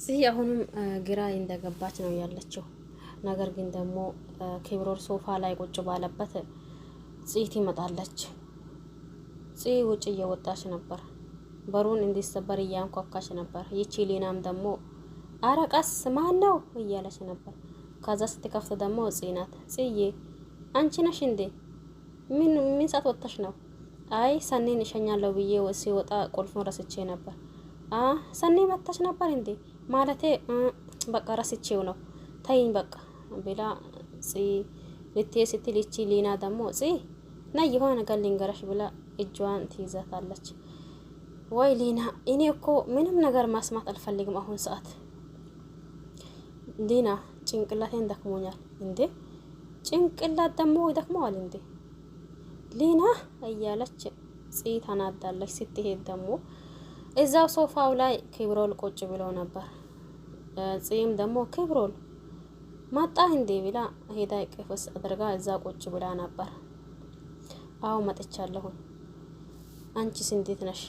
ጽይ አሁንም ግራ እንደገባች ነው ያለችው። ነገር ግን ደግሞ ኪብሮል ሶፋ ላይ ቁጭ ባለበት ጽይ ትመጣለች። ጽይ ውጭ እየወጣች ነበር። በሩን እንዲሰበር እያንኳኳች ነበር። ይቺ ሊናም ደግሞ አረቀስ ማን ነው እያለች ነበር። ከዛ ስትከፍት ደግሞ ጽይ ናት። ጽዬ አንቺ ነሽ እንዴ? ምን ሰዓት ወጥተሽ ነው? አይ ሰኔን እሸኛለሁ ብዬ ሲወጣ ቁልፉን ረስቼ ነበር። ሰኔ መጥተሽ ነበር እንዴ? ማለቴ በቃ ረስቼው ነው ተይኝ በቃ ብላ ጽይ ልትሄድ ስትል ይቺ ሊና ደግሞ ጽይ ነይ የሆነ ነገር ልንገርሽ ብላ እጇን ትይዛታለች። ወይ ሊና እኔ እኮ ምንም ነገር ማስማት አልፈልግም አሁን ሰዓት። ሊና ጭንቅላቴን ደክሞኛል። እንዴ ጭንቅላት ደግሞ ይደክመዋል እንዴ? ሊና እያለች ጽይ ተናዳለች። ስትሄድ ደግሞ እዛው ሶፋው ላይ ኪብሮል ቁጭ ብሎ ነበር። ጽይም ደግሞ ኪብሮል ማጣ እንዴ ብላ ሄዳ ቅፍስ አድርጋ እዛ ቁጭ ብላ ነበር። አው መጥቻለሁ። አንቺስ እንዴት ነሽ?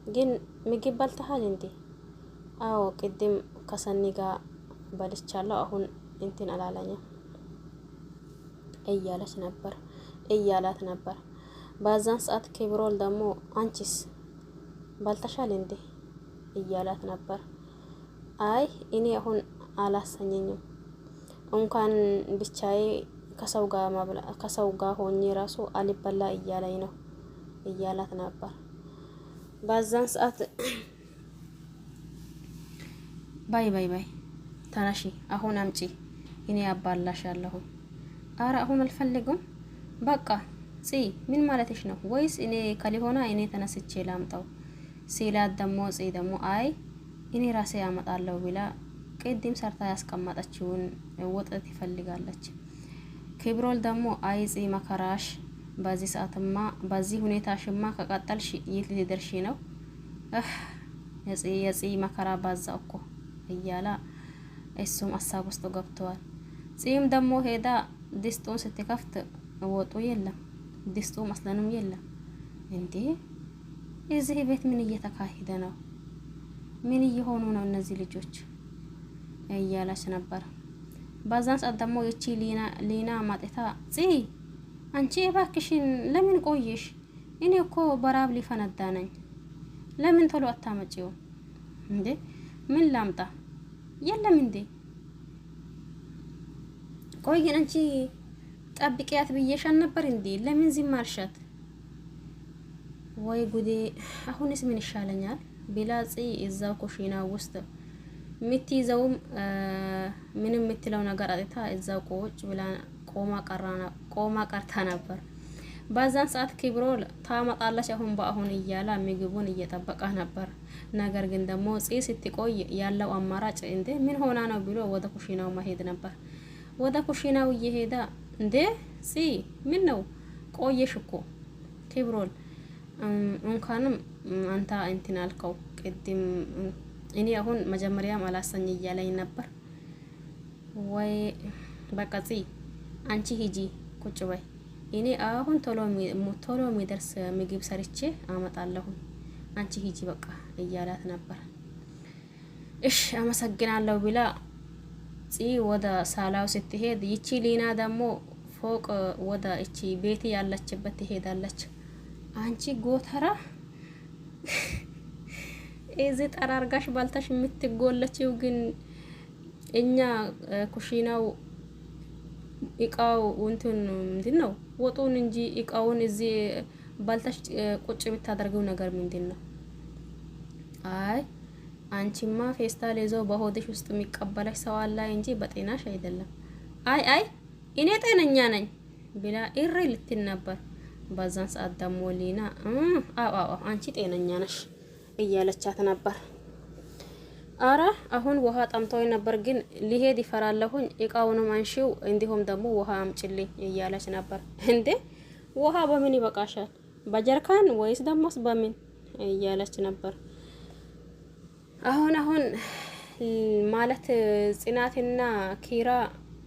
ግን ምግብ በልተሃል እንዴ? አው ቅድም ከሰኒ ጋር በልቻለሁ አሁን እንትን አላለኝም እያላት ነበር። በዛን ሰዓት ኪብሮል ደግሞ አንቺስ ባልተሻለ እንዴ እያላት ነበር። አይ እኔ አሁን አላሰኘኝም እንኳን ብቻዬ ከሰው ጋር ሆኜ ራሱ አልበላ እያለኝ ነው እያላት ነበር። በዛን ሰዓት ባይ ተነሺ አሁን አምጪ እኔ አባላሻለሁ። አረ አሁን አልፈልግም በቃ ጽይ ምን ማለትሽ ነው? ወይስ እኔ ከሊሆና እኔ ተነስቼ ላምጣው ሲላት ደግሞ ጽይ ደግሞ አይ እኔ ራሴ ያመጣለሁ ብላ ቅድም ሰርታ ያስቀመጠችውን ወጥት ይፈልጋለች። ኪብሮል ደግሞ አይ ጽይ መከራሽ በዚህ ሰዓትማ በዚህ ሁኔታሽማ ከቀጠልሽ የት ልትደርሺ ነው? የጽይ መከራ ባዛ እኮ እያላ እሱም ሀሳብ ውስጥ ገብተዋል። ጽይም ደግሞ ሄዳ ድስቱን ስትከፍት ወጡ የለም፣ ድስቱ መስለንም የለም። እንዴ እዚህ ቤት ምን እየተካሄደ ነው? ምን እየሆኑ ነው እነዚህ ልጆች እያለች ነበር። በዛን ሰዓት ደግሞ እቺ ሊና ማጥታ ጽይ አንቺ እባክሽን ለምን ቆየሽ? እኔ እኮ በራብ ሊፈነዳ ነኝ። ለምን ቶሎ አታመጪው እንዴ? ምን ላምጣ? የለም እንዴ? ቆይ ግን አንቺ ጠብቂያት ብዬሻል ነበር እንዴ? ለምን ዝም አልሻት? ወይ ጉዴ! አሁንስ ምን ይሻለኛል? ቢላጽ እዛው ኩሽና ውስጥ የምትይዘውም ምንም የምትለው ነገር አጥታ እዛው ቁጭ ብላ ቆማ ቀርታ ነበር። በዛን ሰዓት ኪብሮል ታመጣለች አሁን በአሁን እያላ ምግቡን እየጠበቀ ነበር። ነገር ግን ደግሞ ጽይ ስትቆይ ያለው አማራጭ እንዴ ምን ሆና ነው ብሎ ወደ ኩሽናው መሄድ ነበር። ወደ ኩሽናው እየሄዳ እንዴ ጽይ ምን ነው ቆየሽ እኮ ኪብሮል እንኳንም አንተ እንትን አልከው ቅድም እኔ አሁን መጀመሪያም አላሰኝ እያለኝ ነበር። ወይ በቃ ጽይ አንቺ ሂጂ ቁጭ በይ፣ እኔ አሁን ቶሎ የሚደርስ ምግብ ሰርቼ አመጣለሁ፣ አንቺ ሂጂ በቃ እያላት ነበር። እሺ አመሰግናለሁ ብላ ጽይ ወደ ሳላው ስትሄድ ይቺ ሊና ደግሞ ፎቅ ወደ እቺ ቤት ያለችበት ትሄዳለች። አንቺ ጎተራ እዚህ ጠራርጋሽ ባልታሽ የምትጎለችው ግን እኛ ኩሽናው እቃው እንትን ምንድነው ወጡን እንጂ እቃውን እዚህ ባልታሽ ቁጭ ብታደርገው ነገር ምንድነው? አይ አንቺማ ፌስታል ይዘው በሆድሽ ውስጥ የሚቀበለሽ ሰው አለ እንጂ በጤናሽ አይደለም። አይ እኔ ጤነኛ ነኝ ብላ እሪ ልትል ነበር። በዛን ሰዓት ደግሞ ሊና አዎ አንቺ ጤነኛ ነሽ እያለቻት ነበር። አረ አሁን ውሃ ጠምቶኝ ነበር ግን ሊሄድ ይፈራለሁኝ፣ እቃውንም አንሺው እንዲሁም ደግሞ ውሃ አምጪልኝ እያለች ነበር። እንዴ ውሃ በምን ይበቃሻል? በጀርካን ወይስ ደሞስ በምን እያለች ነበር። አሁን ማለት ጽናትና ኪራ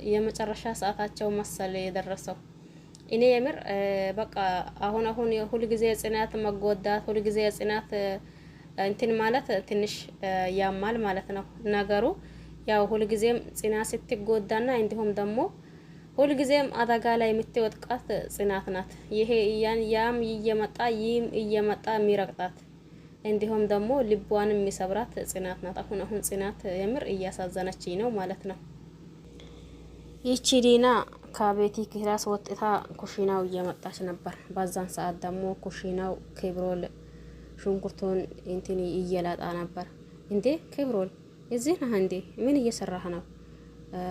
የመጨረሻ ሰዓታቸው መሰለ የደረሰው። እኔ የምር በቃ አሁን ሁሉ ጊዜ ጽናት መጎዳት፣ ሁሉ ጊዜ ጽናት እንትን ማለት ትንሽ ያማል ማለት ነው ነገሩ። ያው ሁልጊዜም ጽናት ስትጎዳና እንዲሁም ደግሞ ሁልጊዜም አደጋ ላይ የምትወጥቃት ጽናት ናት። ይሄ ያም እየመጣ ይህም እየመጣ የሚረቅጣት እንዲሁም ደግሞ ልቧን የሚሰብራት ጽናት ናት። አሁን ጽናት የምር እያሳዘነችኝ ነው ማለት ነው። ይቺ ዲና ከቤቲ ክላስ ወጥታ ኩሽናው እየመጣች ነበር። በዛን ሰዓት ደግሞ ኩሽናው ክብሮል ሽንኩርቱን እንትን እየላጣ ነበር። እንዴ ክብሮል እዚህ ነህ እንዴ? ምን እየሰራህ ነው?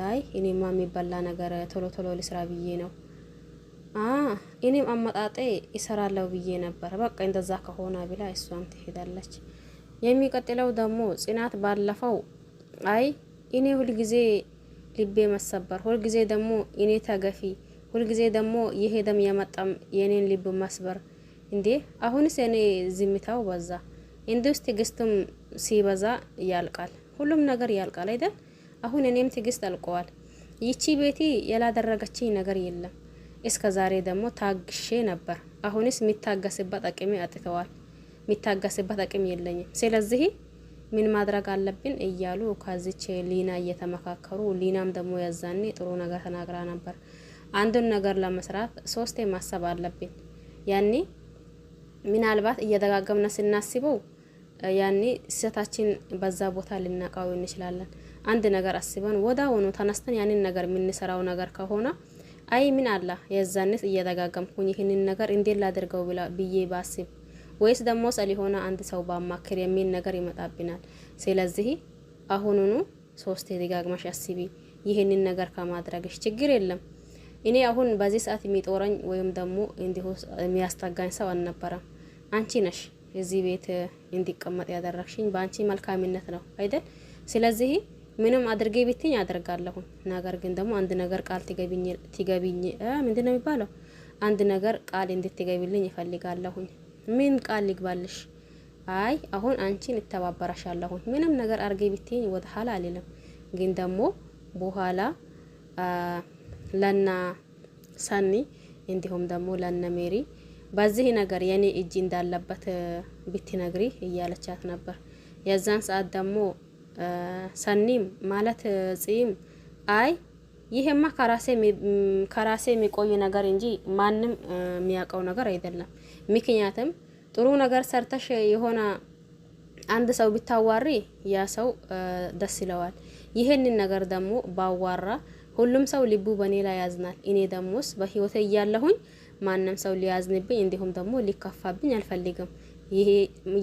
አይ እኔማ የሚበላ ነገር ቶሎ ቶሎ ልስራ ብዬ ነው። እኔም አመጣጤ ይሰራለው ብዬ ነበር። በቃ እንደዛ ከሆነ ብላ እሷም ትሄዳለች። የሚቀጥለው ደግሞ ጽናት ባለፈው አይ እኔ ሁልጊዜ ልቤ መሰበር፣ ሁልጊዜ ደግሞ እኔ ተገፊ፣ ሁልጊዜ ደግሞ ይሄ ደም የመጣም የኔን ልብ መስበር። እንዴ አሁንስ እኔ ዝምታው በዛ። እንዲውስ ትግስቱም ሲበዛ ያልቃል፣ ሁሉም ነገር ያልቃል አይደል? አሁን እኔም ትግስት አልቀዋል። ይቺ ቤቲ ያላደረገችኝ ነገር የለም። እስከ ዛሬ ደግሞ ታግሼ ነበር። አሁንስ የሚታገስበት አቅሜ አጥተዋል። የሚታገስበት አቅም የለኝም። ስለዚህ ምን ማድረግ አለብን እያሉ ከዚች ሊና እየተመካከሩ፣ ሊናም ደግሞ ያዛኔ ጥሩ ነገር ተናግራ ነበር። አንዱን ነገር ለመስራት ሶስቴ ማሰብ አለብን። ያኔ ምናልባት እየደጋገምና ስናስበው ያኔ ስህተታችን በዛ ቦታ ልናቃው እንችላለን። አንድ ነገር አስበን ወዳውኑ ተነስተን ያንን ነገር የምንሰራው ነገር ከሆነ አይ ምን አላ የዛኔት እየደጋገምኩኝ ይህንን ነገር እንዴት ላድርገው ብዬ ባስብ ወይስ ደግሞ ሰሊሆነ አንድ ሰው ባማክር የሚል ነገር ይመጣብናል። ስለዚህ አሁኑኑ ሶስቴ ደጋግመሽ አስቢ። ይህንን ነገር ከማድረግሽ ችግር የለም። እኔ አሁን በዚህ ሰዓት የሚጦረኝ ወይም ደግሞ እንዲሁ የሚያስጠጋኝ ሰው አልነበረም። አንቺ ነሽ እዚህ ቤት እንዲቀመጥ ያደረግሽኝ። በአንቺ መልካምነት ነው አይደል? ስለዚህ ምንም አድርጌ ብትኝ አደርጋለሁ። ነገር ግን ደግሞ አንድ ነገር ቃል ትገቢኝ ምንድነው የሚባለው? አንድ ነገር ቃል እንድትገቢልኝ እፈልጋለሁ። ምን ቃል ልግባልሽ? አይ አሁን አንቺን እተባበራሻለሁ። ምንም ነገር አርጌ ብትኝ ወደ ኋላ አልልም። ግን ደግሞ በኋላ ለና ሰኒ እንዲሁም ደግሞ ለነ ሜሪ በዚህ ነገር የኔ እጅ እንዳለበት ብትነግሪ እያለቻት ነበር። የዛን ሰዓት ደግሞ ሰኒም ማለት ጽም አይ ይሄማ ከራሴ የሚቆይ ነገር እንጂ ማንም የሚያውቀው ነገር አይደለም። ምክንያቱም ጥሩ ነገር ሰርተሽ የሆነ አንድ ሰው ቢታዋሪ ያ ሰው ደስ ይለዋል። ይሄንን ነገር ደግሞ ባዋራ ሁሉም ሰው ልቡ በኔ ላይ ያዝናል። እኔ ደሞስ በህይወቴ እያለሁኝ ማንም ሰው ሊያዝንብኝ እንዲሁም ደግሞ ሊከፋብኝ አልፈልግም። ይሄ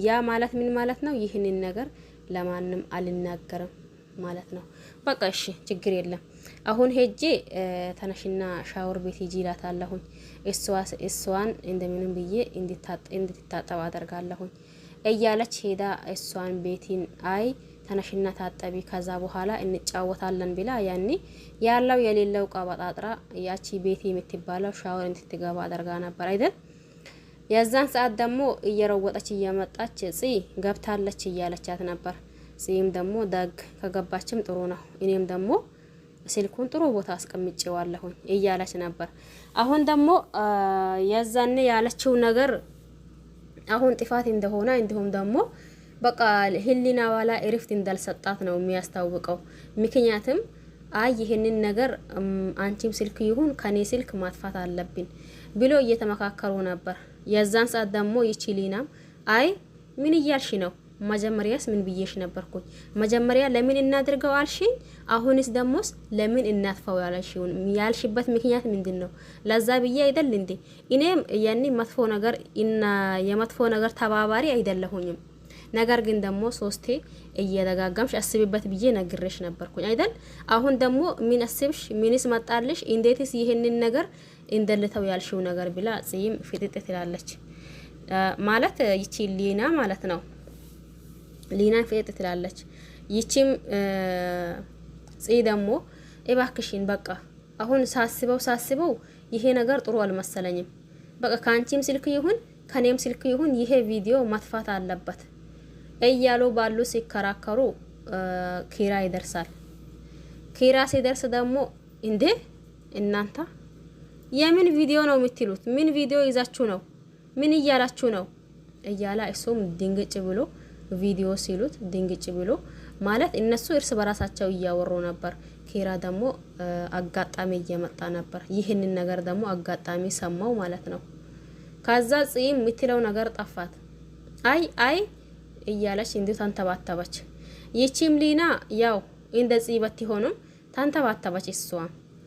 ያ ማለት ምን ማለት ነው? ይህንን ነገር ለማንም አልናገርም ማለት ነው። በቃ እሺ ችግር የለም። አሁን ሄጄ ተነሽና ሻወር ቤት ሂጂ እላታለሁኝ። እሷን እንደምንም ብዬ እንድትታጠብ አደርጋለሁኝ እያለች ሄዳ እሷን ቤቲን አይ ተነሽና ታጠቢ ከዛ በኋላ እንጫወታለን ብላ ያኔ ያለው የሌለው ቀባጣጥራ ያቺ ቤቲ የምትባለው ሻወር እንድትገባ አደርጋ ነበር አይደል? የዛን ሰዓት ደግሞ እየሮወጠች እየመጣች ገብታለች እያለቻት ነበር። ጽም ደግሞ ደግ ከገባችም ጥሩ ነው፣ እኔም ደግሞ ስልኩን ጥሩ ቦታ አስቀምጬዋለሁኝ እያለች ነበር። አሁን ደግሞ የዛኔ ያለችው ነገር አሁን ጥፋት እንደሆነ እንዲሁም ደግሞ በቃ ህሊና ዋላ እረፍት እንዳልሰጣት ነው የሚያስታውቀው። ምክንያቱም አይ ይሄንን ነገር አንቺም ስልክ ይሁን ከኔ ስልክ ማጥፋት አለብን ብሎ እየተመካከሩ ነበር። የዛን ሰዓት ደግሞ ይቺሊናም አይ ምን እያልሽ ነው? መጀመሪያስ ምን ብዬሽ ነበርኩኝ? መጀመሪያ ለምን እናድርገው አልሽኝ? አሁንስ ደሞስ ለምን እናጥፋው ያልሽበት ምክንያት ምንድነው? ለዛ ብዬ አይደል እንዴ? እኔም ያኔ መጥፎ ነገር እና የመጥፎ ነገር ተባባሪ አይደለሁኝም። ነገር ግን ደግሞ ሶስቴ እየደጋገምሽ አስቢበት ብዬ ነግሬሽ ነበርኩኝ አይደል? አሁን ደግሞ ምን አስብሽ? ምንስ መጣልሽ? እንዴትስ ይሄንን ነገር እንደልተው ያልሽው ነገር ብላ ጽም ፍጥጥ ትላለች። ማለት ይቺ ሊና ማለት ነው። ሊና ፍጥጥ ትላለች። ይቺም ጽ ደግሞ እባክሽን በቃ አሁን ሳስበው ይሄ ነገር ጥሩ አልመሰለኝም። በቃ ካንቺም ስልክ ይሁን ከኔም ስልክ ይሁን ይሄ ቪዲዮ ማጥፋት አለበት እያሉ ባሉ ሲከራከሩ ኪራ ይደርሳል። ኪራ ሲደርስ ደግሞ እንዴ እናንተ የምን ቪዲዮ ነው የምትሉት? ምን ቪዲዮ ይዛችሁ ነው? ምን እያላችሁ ነው? እያላ እሱም ድንግጭ ብሎ ቪዲዮ ሲሉት ድንግጭ ብሎ ማለት እነሱ እርስ በራሳቸው እያወሩ ነበር። ኪራ ደግሞ አጋጣሚ እየመጣ ነበር። ይህንን ነገር ደግሞ አጋጣሚ ሰማው ማለት ነው። ከዛ ጽም የምትለው ነገር ጠፋት። አይ አይ እያለች እንዲሁ ተንተባተበች። ይቺም ሊና ያው እንደ ጽ በትሆንም ተንተባተበች። እሷ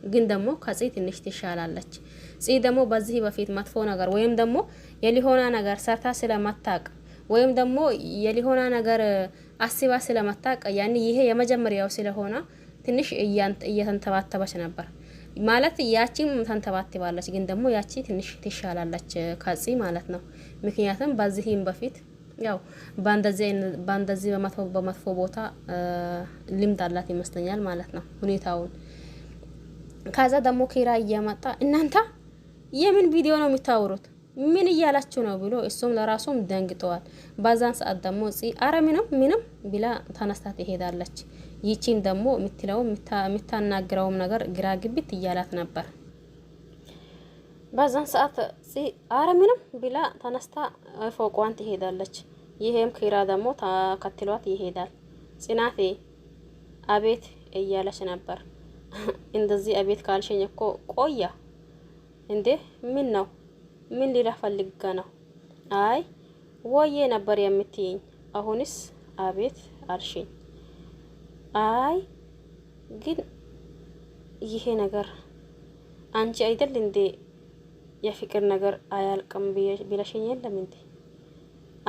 ግን ደግሞ ከጽ ትንሽ ትሻላለች። ጽ ደግሞ በዚህ በፊት መጥፎ ነገር ወይም ደግሞ የሊሆና ነገር ሰርታ ስለማታቅ ወይም ደግሞ የሊሆና ነገር አስባ ስለማታቅ ያኔ ይሄ የመጀመሪያው ስለሆነ ትንሽ እየተንተባተበች ነበር ማለት ያቺም ተንተባትባለች። ግን ደግሞ ያቺ ትንሽ ትሻላለች ከጽ ማለት ነው። ምክንያቱም በዚህም በፊት ያው ባንደዚህ በመጥፎ ቦታ ልምድ አላት ይመስለኛል ማለት ነው ሁኔታውን። ከዛ ደግሞ ኪራ እየመጣ እናንተ የምን ቪዲዮ ነው የምታወሩት? ምን እያላችሁ ነው ብሎ እሱም ለራሱም ደንግጠዋል። በዛን ሰዓት ደግሞ ጽ አረ ምንም ብላ ተነስታ ትሄዳለች። ይቺም ደግሞ የምትለው የምታናግረውም ነገር ግራ ግብት እያላት ነበር። በዛን ሰዓት ጽ አረ ምንም ብላ ተነስታ ፎቋን ትሄዳለች። ይሄም ኪራ ደግሞ ተከትሏት ይሄዳል። ጽናቴ አቤት እያለች ነበር። እንደዚህ አቤት ካልሽኝ እኮ ቆያ እንዴ ምን ነው? ምን ሊላ ፈልጋ ነው? አይ ወዬ ነበር የምትይኝ፣ አሁንስ አቤት አልሽኝ። አይ ግን ይሄ ነገር አንቺ አይደል እንዴ የፍቅር ነገር አያልቅም ቢለሽኝ የለም እንዴ?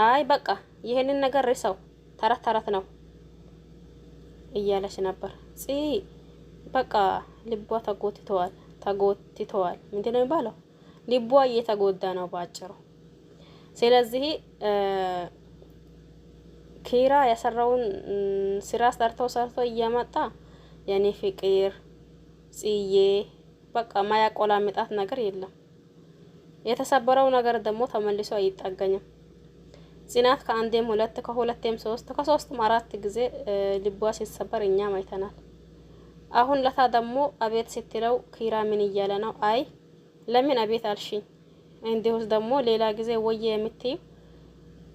አይ በቃ ይሄንን ነገር ርሳው ተረት ነው እያለች ነበር። ጽ በቃ ልቧ ተጎትተዋል። ምንድነው የሚባለው? ልቧ እየተጎዳ ነው ባጭሩ። ስለዚህ ኪራ የሰራውን ስራ ሰርቶ እያመጣ የኔ ፍቅር ጽዬ በቃ ማያቆላምጣት ነገር የለም። የተሰበረው ነገር ደግሞ ተመልሶ አይጠገኝም። ጽናት ከአንዴም ሁለት ከሁለቴም ሶስት ከሶስትም አራት ጊዜ ልቧ ሲሰበር እኛም አይተናል። አሁን ለታ ደግሞ አቤት ስትለው ኪራ ምን እያለ ነው? አይ ለምን አቤት አልሽኝ? እንዲሁስ ደግሞ ሌላ ጊዜ ወየ የምትይው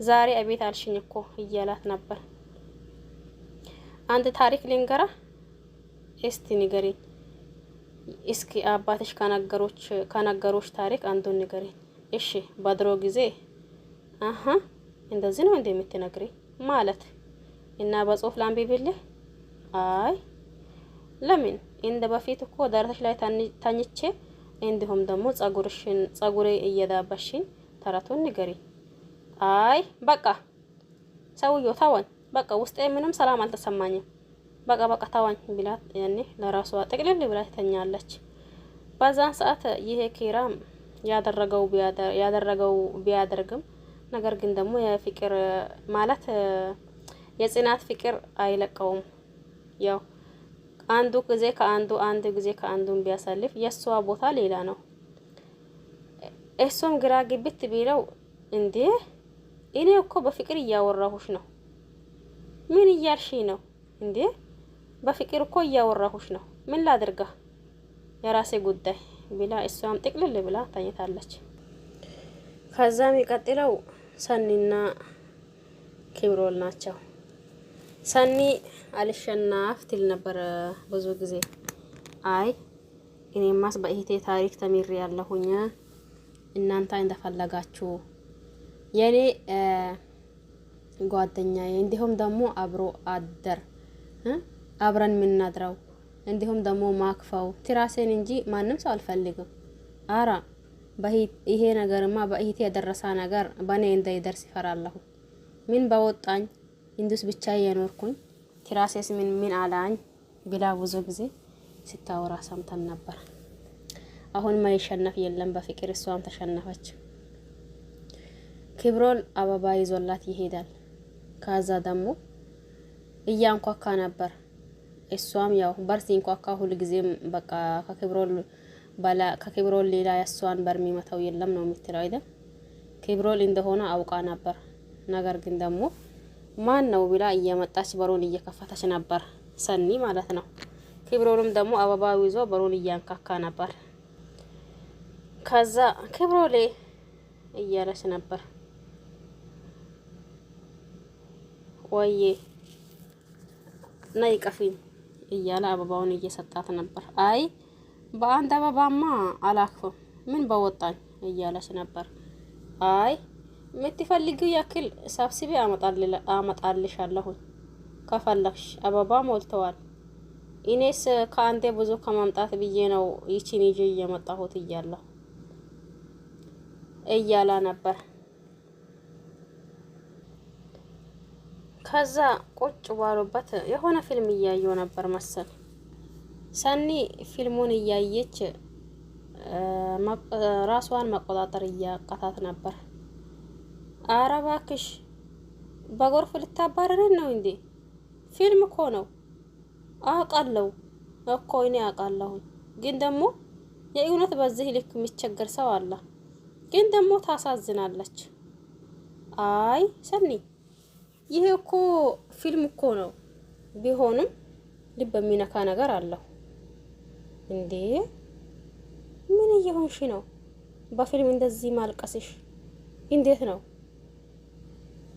ዛሬ አቤት አልሽኝ እኮ እያላት ነበር። አንድ ታሪክ ልንገራ እስቲ ንገሪኝ። እስኪ አባትሽ ከነገሮች ታሪክ አንዱን ንገሪኝ። እሺ በድሮ ጊዜ አሃ እንደዚህ ነው እንደምትነግሪኝ ማለት እና በጽሁፍ ላንብብልህ? አይ ለምን እንደ በፊት እኮ ደረትሽ ላይ ታኝቼ እንዲሁም ደግሞ ጸጉሬ እየዳበሽኝ ተረቱን ንገሪ። አይ በቃ ሰውዬው ተወኝ፣ በቃ ውስጤ ምንም ሰላም አልተሰማኝም፣ በቃ ተወኝ ቢላት ያኔ ለራሷ ጥቅልል ብላ ትተኛለች። በዛን ሰዓት ይሄ ኪራም ያደረገው ቢያደርግም ነገር ግን ደግሞ የፍቅር ማለት የጽናት ፍቅር አይለቀውም። ያው አንዱ ጊዜ ከአንዱን ቢያሳልፍ የሷ ቦታ ሌላ ነው። እሱም ግራ ግብት ቢለው እንዴ እኔ እኮ በፍቅር እያወራሁሽ ነው፣ ምን እያልሽ ነው እንዴ? በፍቅር እኮ እያወራሁሽ ነው፣ ምን ላድርጋ? የራሴ ጉዳይ ብላ እሷም ጥቅልል ብላ ታኝታለች። ከዛም ይቀጥለው ሰኒና ኪብሮል ናቸው። ሰኒ አልሸናፍ ትል ነበር ብዙ ጊዜ። አይ እኔማስ በእህቴ ታሪክ ተሚሪ ያለሁኝ እናንተ እንደፈለጋችሁ የኔ ጓደኛዬ እንዲሁም ደግሞ አብሮ አደር አብረን የምናድረው እንዲሁም ደግሞ ማክፈው ትራሴን እንጂ ማንም ሰው አልፈልግም። አራ ይሄ ነገርማ በእህቴ የደረሰ ነገር በኔ እንዳይደርስ ይፈራለሁ። ምን በወጣኝ እንዱስ ብቻ የኖርኩኝ ትራሴስ ምን አላኝ ብላ ብዙ ጊዜ ስታወራ ሰምተን ነበር። አሁን ማይሸነፍ የለም በፍቅር እሷም ተሸነፈች። ኪብሮል አበባ ይዞላት ይሄዳል። ካዛ ደግሞ እያንኳካ ነበር። እሷም ያው በርሲ እንኳካ ሁሉ ጊዜም በቃ ከኪብሮል ሌላ ያሷን በርሚመታው የለም ነው የምትለው አይደል? ኪብሮል እንደሆነ አውቃ ነበር። ነገር ግን ደግሞ ማን ነው ብላ እየመጣች በሩን እየከፈተች ነበር፣ ሰኒ ማለት ነው። ኪብሮልም ደግሞ አበባው ይዞ በሩን እያንካካ ነበር። ከዛ ኪብሮሌ እያለች ነበር። ወዬ ነይ ቀፊኝ እያለ አበባውን እየሰጣት ነበር። አይ በአንድ አበባማ አላክፍም ምን በወጣኝ እያለች ነበር። አይ የምትፈልጊው ያክል ሰብስቤ አመጣልሻለሁ ከፈለግሽ አበባ ሞልተዋል። ኢኔስ ከአንዴ ብዙ ከማምጣት ብዬ ነው ይቺን ይዤ እየመጣሁት እያላ ነበር። ከዛ ቁጭ ባሉበት የሆነ ፊልም እያየው ነበር መሰል። ሰኒ ፊልሙን እያየች ራሷን መቆጣጠር እያቃታት ነበር። ኧረ እባክሽ በጎርፍ ልታባረረን ነው እንዴ? ፊልም እኮ ነው። አውቃለሁ እኮ እኔ አውቃለሁ። ግን ደግሞ የእውነት በዚህ ልክ የሚቸገር ሰው አለ። ግን ደግሞ ታሳዝናለች። አይ ሰኒ ይሄ እኮ ፊልም እኮ ነው። ቢሆንም ልብ የሚነካ ነገር አለው። እንዴ ምን እየሆንሽ ነው? በፊልም እንደዚህ ማልቀስሽ እንዴት ነው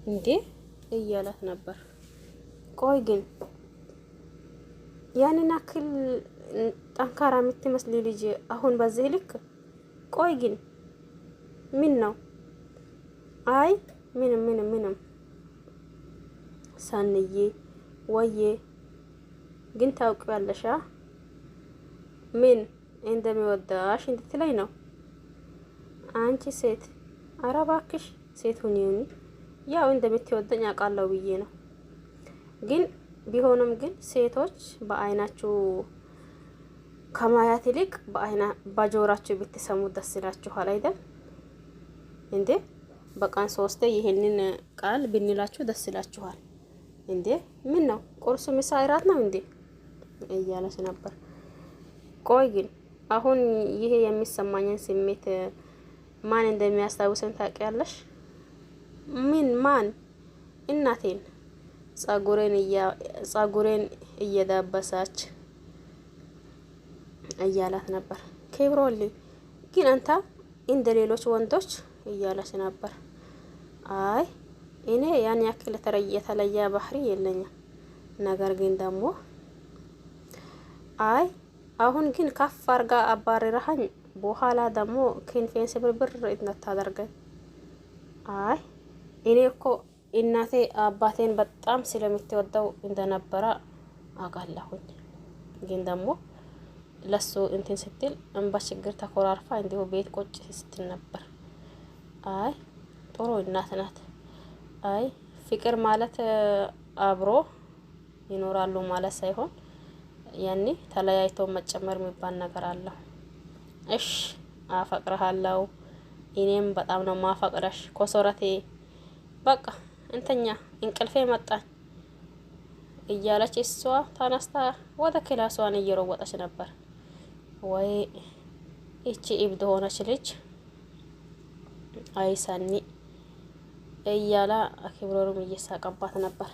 እንዴ እያላት ነበር። ቆይ ግን ያንን አክል ጠንካራ የምትመስል ልጅ አሁን በዚህ ልክ? ቆይ ግን ምን ነው? አይ ምንም ሰንዬ ወዬ ግን ታውቂያለሽ ምን እንደሚወዳሽ እንድትለኝ ነው። አንቺ ሴት ኧረ እባክሽ ሴት ሁኚ። ያው እንደምትወደኝ አውቃለሁ ብዬ ነው። ግን ቢሆንም ግን ሴቶች በአይናችሁ ከማያት ይልቅ በጆራችሁ ብትሰሙ ደስ ይላችኋል አይደል እንዴ? በቀን 3 ይሄንን ቃል ብንላችሁ ደስ ይላችኋል እንዴ? ምን ነው ቁርስ፣ ምሳ፣ እራት ነው እንዴ እያለች ነበር። ቆይ ግን አሁን ይሄ የሚሰማኝን ስሜት ማን እንደሚያስታውሰን ታውቂያለሽ? ማን? እናቴን ጸጉሬን እየዳበሳች እያላት ነበር። ኬብሮል ግን አንተ እንደ ሌሎች ወንዶች እያለች ነበር። አይ እኔ ያን ያክል የተለየ ባህሪ የለኝም። ነገር ግን ደግሞ አይ አሁን ግን ከፍ አርጋ አባረራኸኝ በኋላ ደግሞ ክንፌን ስብርብር እንታደርገኝ። አይ እኔ እኮ እናቴ አባቴን በጣም ስለምትወደው እንደነበረ አውቃለሁኝ። ግን ደግሞ ለሱ እንትን ስትል እንባ ችግር ተኮራርፋ እንዲሁ ቤት ቁጭ ስትል ነበር። አይ ጥሩ እናት ናት። አይ ፍቅር ማለት አብሮ ይኖራሉ ማለት ሳይሆን ያኔ ተለያይቶ መጨመር የሚባል ነገር አለው። እሺ አፈቅርሃለሁ፣ እኔም በጣም ነው ማፈቅረሽ ኮሶረቴ፣ በቃ እንተኛ እንቅልፌ መጣኝ እያለች እሷ ተነስታ ወደ ክላሷን እየሮወጠች ነበር። ወይ እቺ እብድ ሆነች ልጅ አይሰኒ እያላ አክብሮሩም እየሳቀባት ነበር።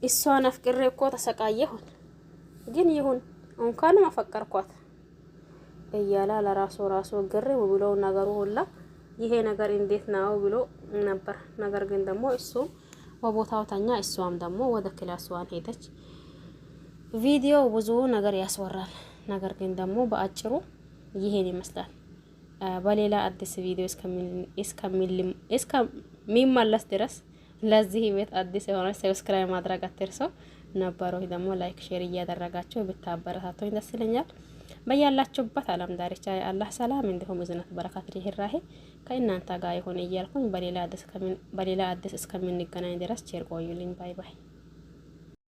እሷን አፍቅሬ እኮ ተሰቃየሁን፣ ግን ይሁን እንኳንም አፈቀርኳት እያላ ለራሱ ግር ብሎ ነገሩ ሁላ ይሄ ነገር እንዴት ነው ብሎ ነበር። ነገር ግን ደግሞ እሱ በቦታው ተኛ፣ እሷም ደግሞ ወደ ክላስዋን ሄደች። ቪዲዮ ብዙ ነገር ያስወራል። ነገር ግን ደግሞ በአጭሩ ይሄን ይመስላል። በሌላ አዲስ ቪዲዮ እስከሚመለስ ድረስ ለዚህ ቤት አዲስ የሆነ ሰብስክራይብ ማድረግ አትርሱ። ነበረው ደግሞ ላይክ ሼር እያደረጋችሁ ብታበረታቱኝ ደስ ይለኛል። በያላችሁበት ዓለም ዳርቻ አላህ ሰላም እንዲሁም እዝነት በረከት ርህራሄ ከእናንተ ጋር ይሁን እያልኩኝ በሌላ አዲስ እስከምንገናኝ ድረስ ቸር ቆዩልኝ። ባይ ባይ።